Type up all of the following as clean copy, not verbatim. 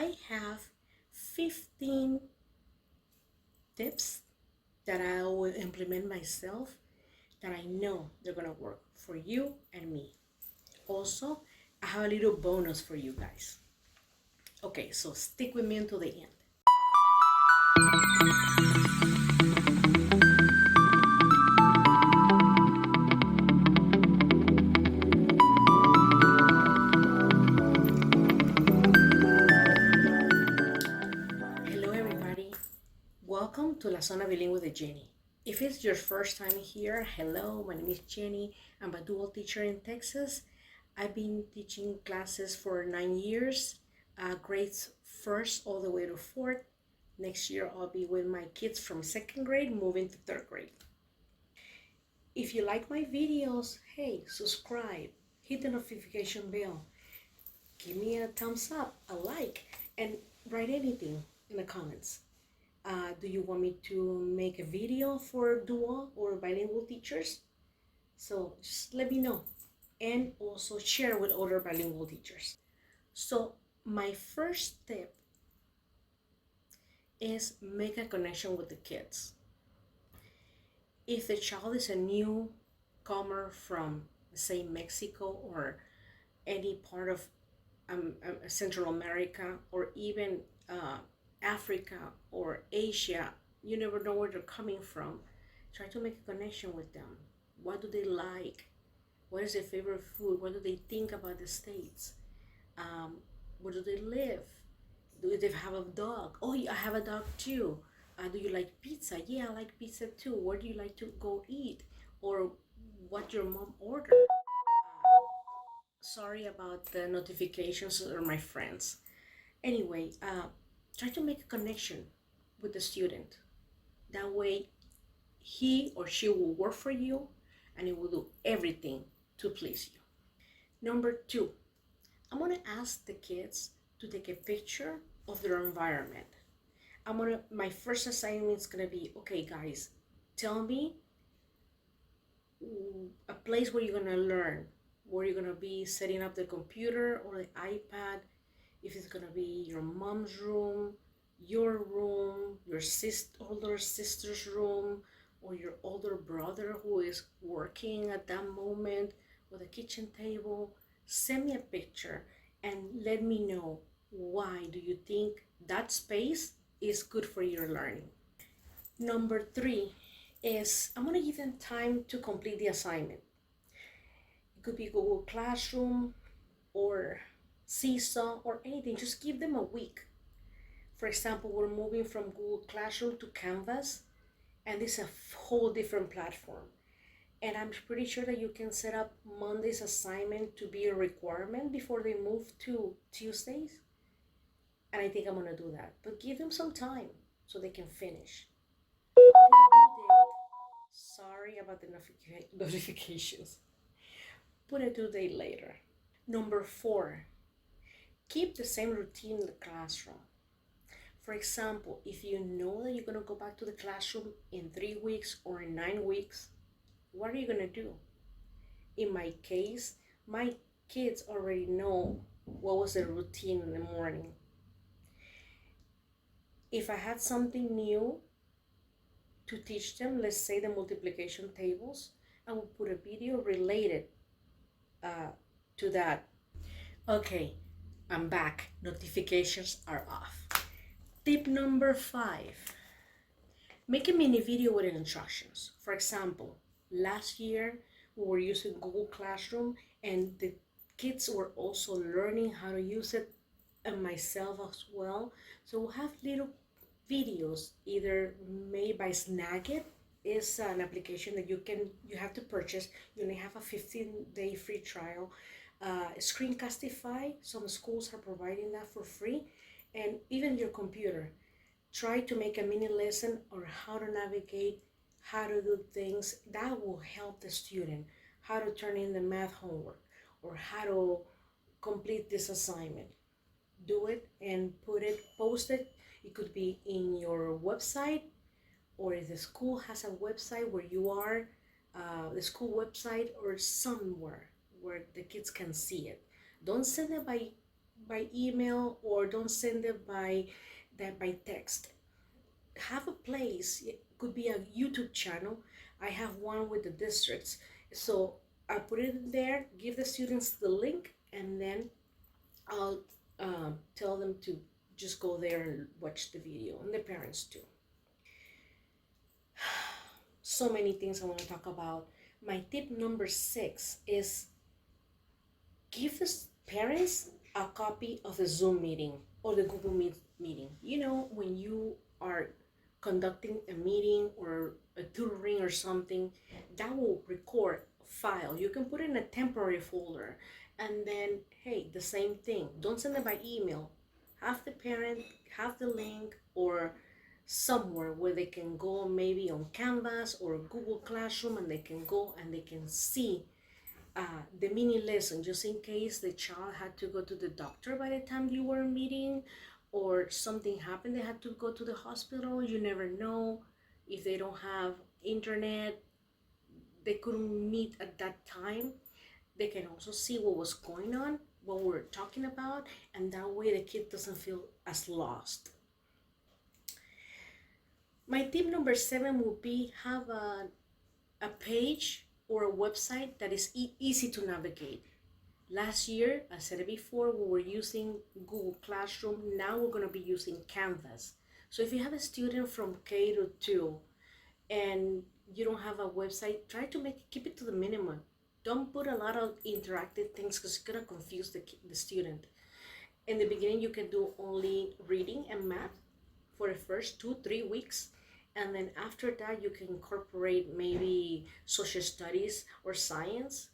I have 15 tips that I will implement myself that I know they're gonna work for you and me. Also, I have a little bonus for you guys. Okay, so stick with me until the end. Hello everybody, welcome to La Zona Bilinguedejenny. If it's your first time here, hello, my name is Jenny. I'm a dual teacher in Texas. I've been teaching classes for 9 years, grades first all the way to fourth. Next year I'll be with my kids from second grade moving to third grade. If you like my videos, hey, subscribe, hit the notification bell, give me a thumbs up, a like, and write anything in the comments. Do you want me to make a video for dual or bilingual teachers? So just let me know, and also share with other bilingual teachers. So my first tip is make a connection with the kids. If the child is a newcomer from, say, Mexico or any part of Central America, or even Africa or Asia, you never know where they're coming from. Try to make a connection with them. What do they like? What is their favorite food? What do they think about the States? Where do they live? Do they have a dog? Oh, yeah, I have a dog too. Do you like pizza? Yeah, I like pizza too. Where do you like to go eat? Or what your mom ordered? Sorry about the notifications or my friends. Anyway, try to make a connection with the student. That way, he or she will work for you and it will do everything to please you. Number two, I'm gonna ask the kids to take a picture of their environment. My first assignment is gonna be, okay guys, tell me a place where you're gonna learn, where you're gonna be setting up the computer or the iPad, if it's gonna be your mom's room, your room, your older sister's room, or your older brother who is working at that moment with a kitchen table. Send me a picture and let me know why do you think that space is good for your learning. Number three is I'm gonna give them time to complete the assignment. It could be Google Classroom or Seesaw or anything. Just give them a week. For example, we're moving from Google Classroom to Canvas, and this is a whole different platform. And I'm pretty sure that you can set up Monday's assignment to be a requirement before they move to Tuesdays. And I think I'm gonna do that. But give them some time so they can finish. Sorry about the notifications. Put a due date later. Number four, keep the same routine in the classroom. For example, if you know that you're gonna go back to the classroom in 3 weeks or in 9 weeks, what are you gonna do? In my case, my kids already know what was the routine in the morning. If I had something new to teach them, let's say the multiplication tables, I will put a video related to that. Okay, I'm back. Notifications are off. Tip number five, make a mini video with instructions. For example, last year we were using Google Classroom and the kids were also learning how to use it, and myself as well. So we'll have little videos either made by Snagit. Is an application that you have to purchase. You only have a 15-day free trial. Screencastify, some schools are providing that for free, and even your computer. Try to make a mini lesson on how to navigate, how to do things that will help the student, how to turn in the math homework, or how to complete this assignment. Do it and post it. It could be in your website, or if the school has a website where you are, the school website, or somewhere where the kids can see it. Don't send it by by email, or don't send it by text. Have a place. It could be a YouTube channel. I have one with the districts, so I put it in there, give the students the link, and then I'll tell them to just go there and watch the video, and the parents too. So many things I want to talk about. My tip number 6 is give the parents a copy of the Zoom meeting or the Google Meet meeting. You know, when you are conducting a meeting or a tutoring or something, that will record file. You can put it in a temporary folder, and then, hey, the same thing. Don't send it by email. Have the parent have the link or somewhere where they can go, maybe on Canvas or Google Classroom, and they can go and they can see the mini lesson, just in case the child had to go to the doctor by the time you were meeting, or something happened, they had to go to the hospital. You never know. If they don't have internet, they couldn't meet at that time. They can also see what was going on, what we're talking about, and that way the kid doesn't feel as lost. My tip number 7 would be have a page or a website that is easy to navigate. Last year, I said it before, we were using Google Classroom. Now we're going to be using Canvas. So if you have a student from K to 2 and you don't have a website, try to keep it to the minimum. Don't put a lot of interactive things because it's going to confuse the student. In the beginning, you can do only reading and math for the first 2-3 weeks. And then after that, you can incorporate maybe social studies or science.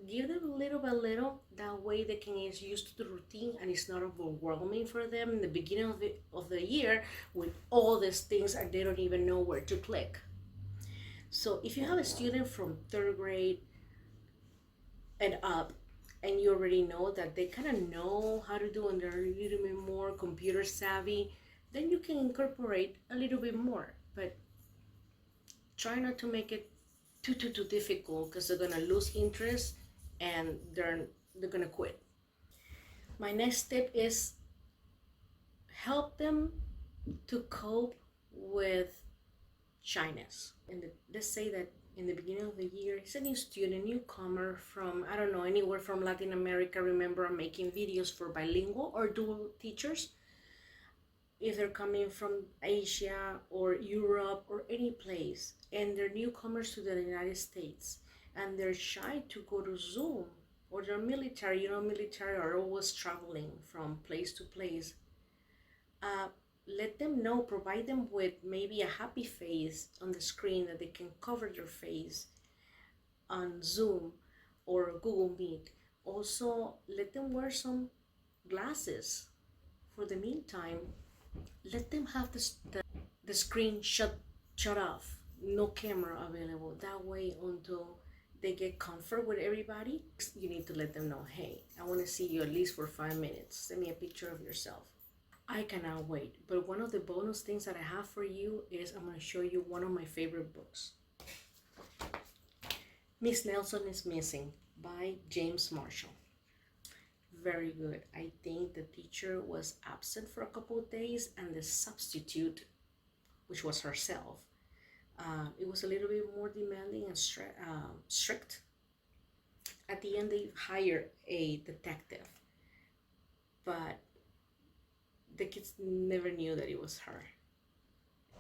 Give them little by little. That way they can get used to the routine and it's not overwhelming for them in the beginning of the year with all these things and they don't even know where to click. So if you have a student from 3rd grade and up, and you already know that they kind of know how to do and they're a little bit more computer savvy, then you can incorporate a little bit more. But try not to make it too difficult because they're gonna lose interest and they're gonna quit. My next tip is help them to cope with shyness. And let's say that in the beginning of the year, he's a new student, newcomer from, I don't know, anywhere from Latin America. Remember, I'm making videos for bilingual or dual teachers. If they're coming from Asia or Europe or any place, and they're newcomers to the United States, and they're shy to go to Zoom, or they're military, military are always traveling from place to place. Let them know, provide them with maybe a happy face on the screen that they can cover their face on Zoom or Google Meet. Also, let them wear some glasses for the meantime. Let them have the screen shut off, no camera available. That way, until they get comfort with everybody, you need to let them know, hey, I want to see you at least for 5 minutes. Send me a picture of yourself. I cannot wait. But one of the bonus things that I have for you is I'm going to show you one of my favorite books. Miss Nelson is Missing by James Marshall. Very good. I think the teacher was absent for a couple of days and the substitute, which was herself, it was a little bit more demanding and strict. At the end, they hired a detective, but the kids never knew that it was her.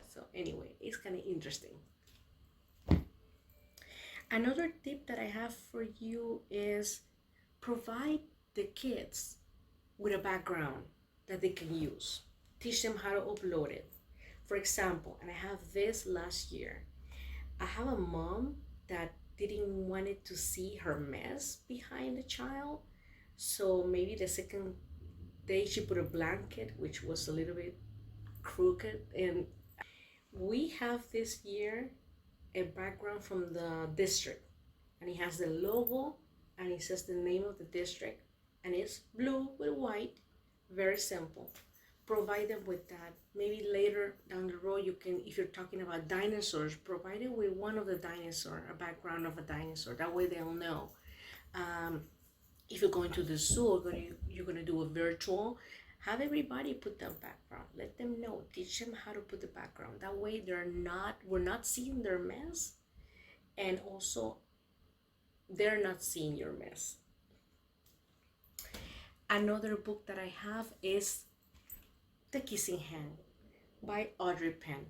So anyway, it's kind of interesting. Another tip that I have for you is provide the kids with a background that they can use. Teach them how to upload it. For example, and I have this last year, I have a mom that didn't want it to see her mess behind the child. So maybe the second day she put a blanket, which was a little bit crooked. And we have this year a background from the district, and it has the logo and it says the name of the district, and it's blue with white. Very simple. Provide them with that. Maybe later down the road, you can, if you're talking about dinosaurs, provide it with one of the dinosaur, a background of a dinosaur. That way they'll know. If you're going to the zoo, you're going to do a virtual, have everybody put their background. Let them know, teach them how to put the background. That way we're not seeing their mess, and also they're not seeing your mess. Another book that I have is The Kissing Hand by Audrey Penn.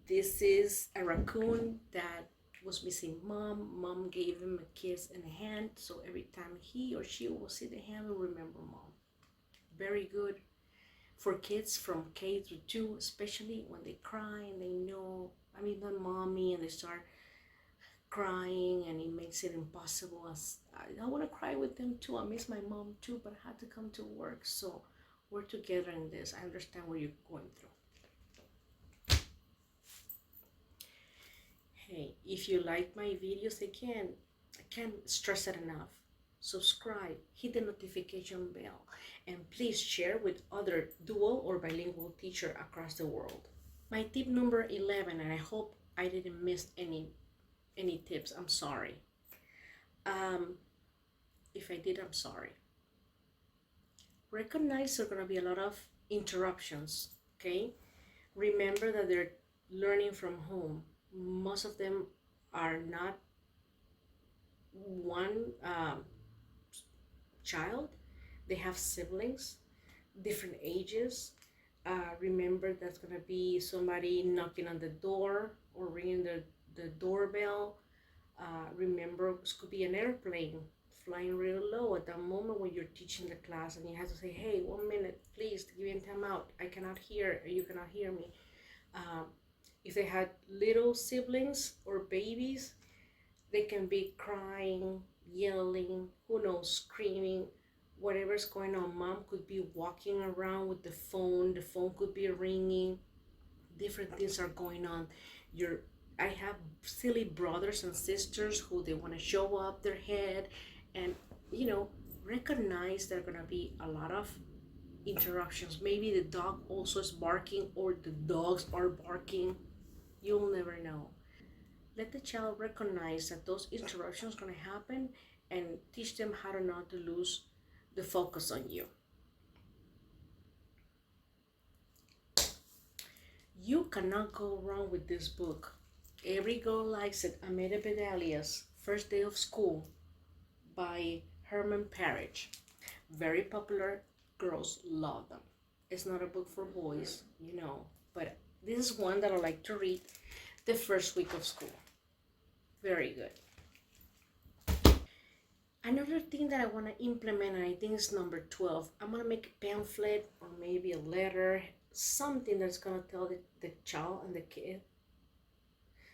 This is a raccoon that was missing mom. Mom gave him a kiss and a hand, so every time he or she will see the hand, will remember mom. Very good for kids from K through 2, especially when they cry and they know, I mean, not mommy, and they start crying and it makes it impossible. I want to cry with them too. I miss my mom too, but I had to come to work, so we're together in this. I understand what you're going through. Hey, if you like my videos, again, I can't stress it enough. Subscribe, hit the notification bell, and please share with other dual or bilingual teachers across the world. My tip number 11, and I hope I didn't miss any tips. I'm sorry. If I did, I'm sorry. Recognize there are going to be a lot of interruptions, okay? Remember that they're learning from home. Most of them are not one child. They have siblings, different ages. Remember that's going to be somebody knocking on the door or ringing the doorbell. Remember, this could be an airplane flying real low at that moment when you're teaching the class, and you have to say, hey, 1 minute, please, give me time out. I cannot hear, or you cannot hear me. If they had little siblings or babies, they can be crying, yelling, who knows, screaming, whatever's going on. Mom could be walking around with the phone could be ringing, different things are going on. I have silly brothers and sisters who they want to show up their head, and recognize there are going to be a lot of interruptions. Maybe the dog also is barking, or the dogs are barking. You'll never know. Let the child recognize that those interruptions are going to happen, and teach them how to not to lose the focus on you. You cannot go wrong with this book. Every girl likes it. Ameda Bedalia's First Day of School by Herman Parrish. Very popular. Girls love them. It's not a book for boys, but this is one that I like to read the first week of school. Very good. Another thing that I want to implement, and I think it's number 12, I'm going to make a pamphlet or maybe a letter, something that's going to tell the child and the kid,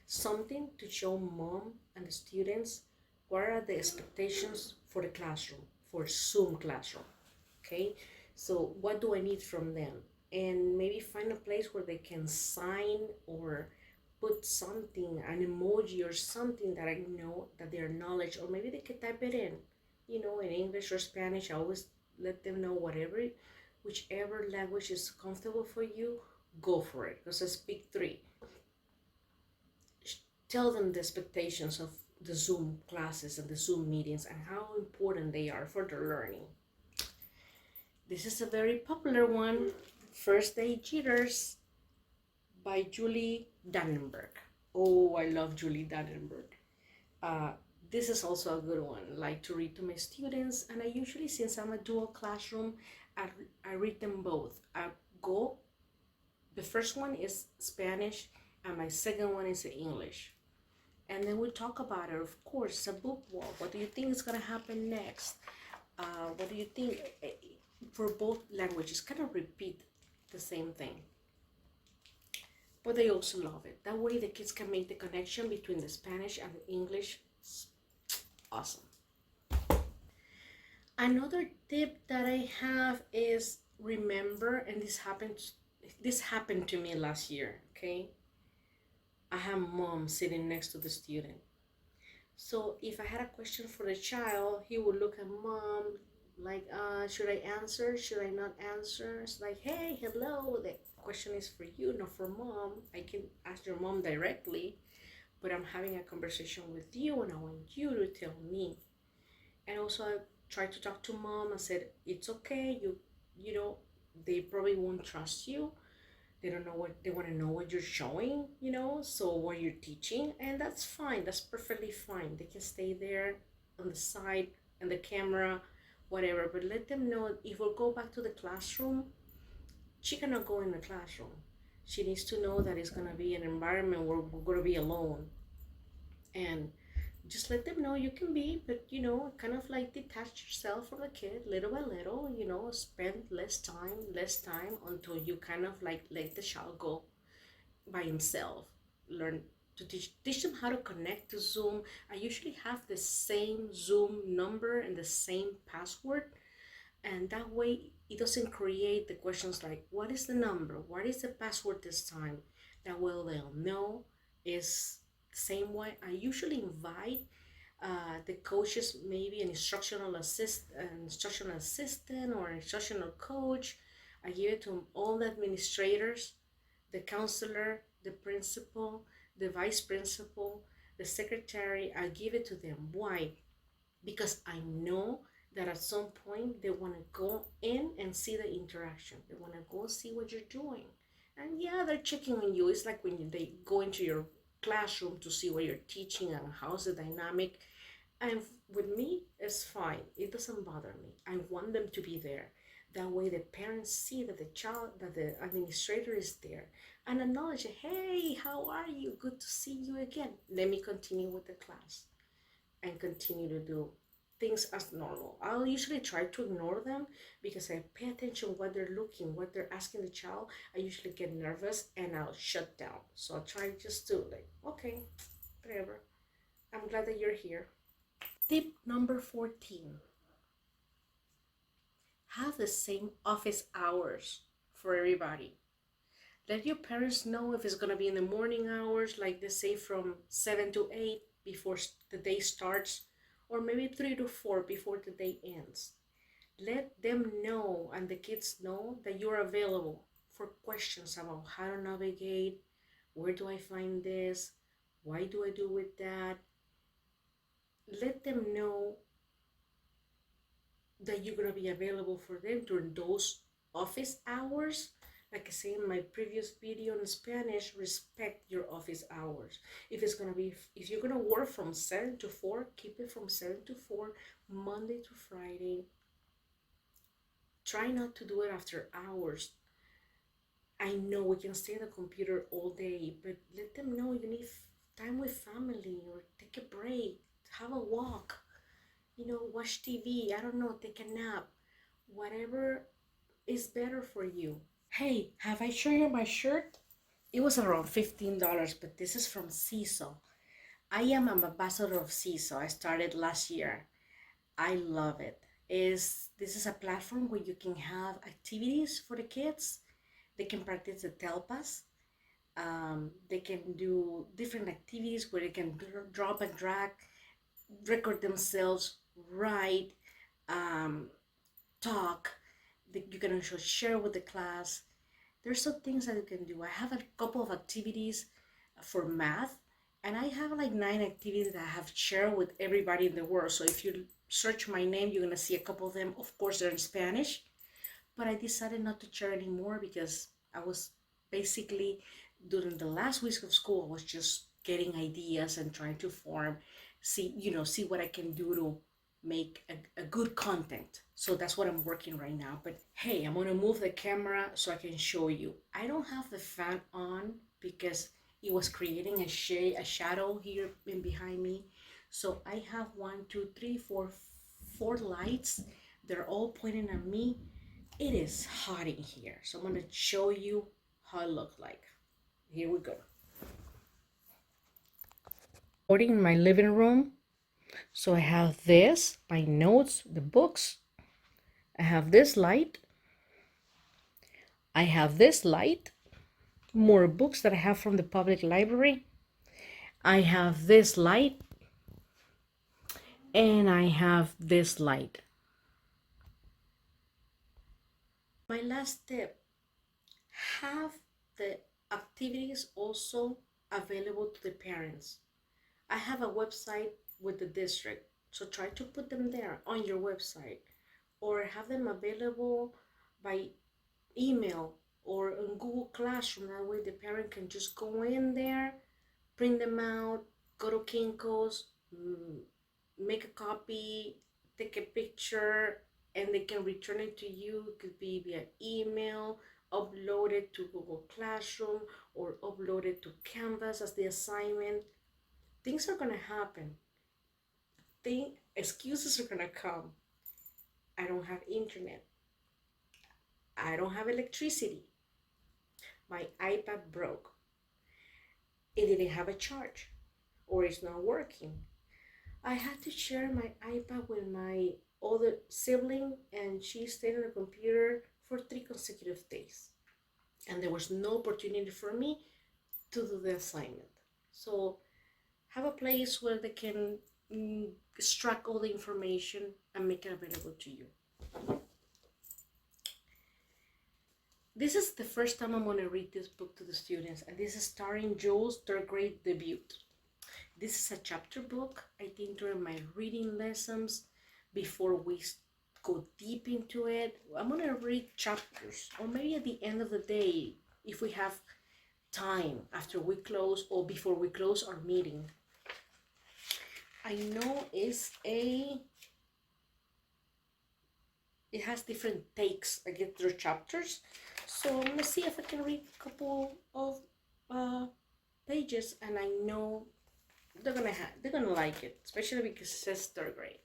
something to show mom and the students what are the expectations for the classroom, for Zoom classroom, okay? So what do I need from them? And maybe find a place where they can sign or put something, an emoji or something that I know that their knowledge, or maybe they can type it in English or Spanish. I always let them know whichever language is comfortable for you, go for it, because I speak 3. Tell them the expectations of the Zoom classes and the Zoom meetings and how important they are for their learning. This is a very popular one, First Day Jitters by Julie Dannenberg. Oh, I love Julie Dannenberg. This is also a good one. I like to read to my students, and I usually, since I'm a dual classroom, I read them both. The first one is Spanish, and my second one is English. And then we talk about it. Of course, it's a book walk. What do you think is going to happen next? What do you think? For both languages, kind of repeat the same thing. But they also love it. That way the kids can make the connection between the Spanish and the English. It's awesome. Another tip that I have is remember, and this happened to me last year, okay? I have mom sitting next to the student. So if I had a question for the child, he would look at mom like, should I answer? Should I not answer? It's like, hey, hello, the question is for you, not for mom. I can ask your mom directly, but I'm having a conversation with you and I want you to tell me. And also tried to talk to mom and said, it's okay, you know, they probably won't trust you. They don't know what they want to know what you're showing, you know, so what you're teaching, and that's fine. That's perfectly fine. They can stay there on the side and the camera, whatever. But let them know if we'll go back to the classroom, she cannot go in the classroom. She needs to know that it's gonna be an environment where we're gonna be alone, and just let them know you can be, but you know, kind of like detach yourself from the kid little by little, you know, spend less time until you kind of like let the child go by himself. Learn to teach them how to connect to Zoom. I usually have the same Zoom number and the same password, and that way it doesn't create the questions like, what is the number, what is the password this time? That way they'll know. Is the same way I usually invite the coaches, maybe an instructional assistant or an instructional coach. I give it to all the administrators, the counselor, the principal, the vice principal, the secretary. I give it to them. Why? Because I know that at some point they want to go in and see the interaction. They want to go see what you're doing. And yeah, they're checking on you. It's like when they go into your classroom to see what you're teaching and how's the dynamic. And with me, it's fine. It doesn't bother me. I want them to be there. That way the parents see that the administrator is there and acknowledge, hey, how are you? Good to see you again. Let me continue with the class and continue to do things as normal. I'll usually try to ignore them because I pay attention what they're looking, what they're asking the child. I usually get nervous and I'll shut down. So I'll try just to like, okay, whatever. I'm glad that you're here. Tip number 14. Have the same office hours for everybody. Let your parents know if it's going to be in the morning hours, like they say from 7 to 8 before the day starts, or maybe 3 to 4 before the day ends. Let them know and the kids know that you're available for questions about how to navigate, where do I find this, why do I do with that. Let them know that you're going to be available for them during those office hours. Like I say in my previous video in Spanish, respect your office hours. If you're gonna work from 7 to 4, keep it from 7 to 4, Monday to Friday. Try not to do it after hours. I know we can stay on the computer all day, but let them know you need time with family, or take a break, have a walk, you know, watch TV, I don't know, take a nap, whatever is better for you. Hey, have I shown you my shirt? It was around $15, but this is from Seesaw. I am an ambassador of Seesaw. I started last year. I love it. This is a platform where you can have activities for the kids. They can practice the telpas. They can do different activities where they can drop and drag, record themselves, write, talk. You can also share with the class. There's some things that you can do. I have a couple of activities for math, and I have like 9 activities that I have shared with everybody in the world. So if you search my name, you're gonna see a couple of them. Of course, they're in Spanish, but I decided not to share anymore because I was basically, during the last weeks of school, I was just getting ideas and trying to see what I can do to make a good content. So that's what I'm working right now. But hey, I'm gonna move the camera so I can show you. I don't have the fan on because it was creating a shadow here in behind me. So I have 1, 2, 3, 4, 4 lights. They're all pointing at me. It is hot in here, so I'm gonna show you how it looks like. Here we go. In my living room. So I have this, my notes, the books. I have this light. I have this light. More books that I have from the public library. I have this light. And I have this light. My last tip, have the activities also available to the parents. I have a website with the district. So try to put them there on your website, or have them available by email or in Google Classroom. That way the parent can just go in there, print them out, go to Kinko's, make a copy, take a picture, and they can return it to you. It could be via email, upload it to Google Classroom, or upload it to Canvas as the assignment. Things are gonna happen. Excuses are gonna come. I don't have internet. I don't have electricity. My iPad broke. It didn't have a charge, or it's not working. I had to share my iPad with my other sibling, and she stayed on the computer for 3 consecutive days. And there was no opportunity for me to do the assignment. So have a place where they can extract all the information and make it available to you. This is the first time I'm going to read this book to the students, and this is starring Joel's 3rd grade debut. This is a chapter book. I think during my reading lessons, before we go deep into it, I'm going to read chapters, or maybe at the end of the day, if we have time after we close or before we close our meeting. I know it has different takes against their chapters, so I'm gonna see if I can read a couple of pages, and I know they're gonna like it, especially because it says 3rd grade.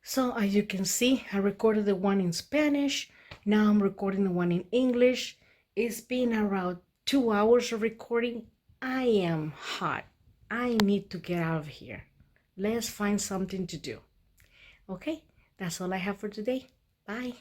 So as you can see, I recorded the one in Spanish. Now I'm recording the one in English. It's been around 2 hours of recording. I am hot. I need to get out of here. Let's find something to do. Okay, that's all I have for today. Bye.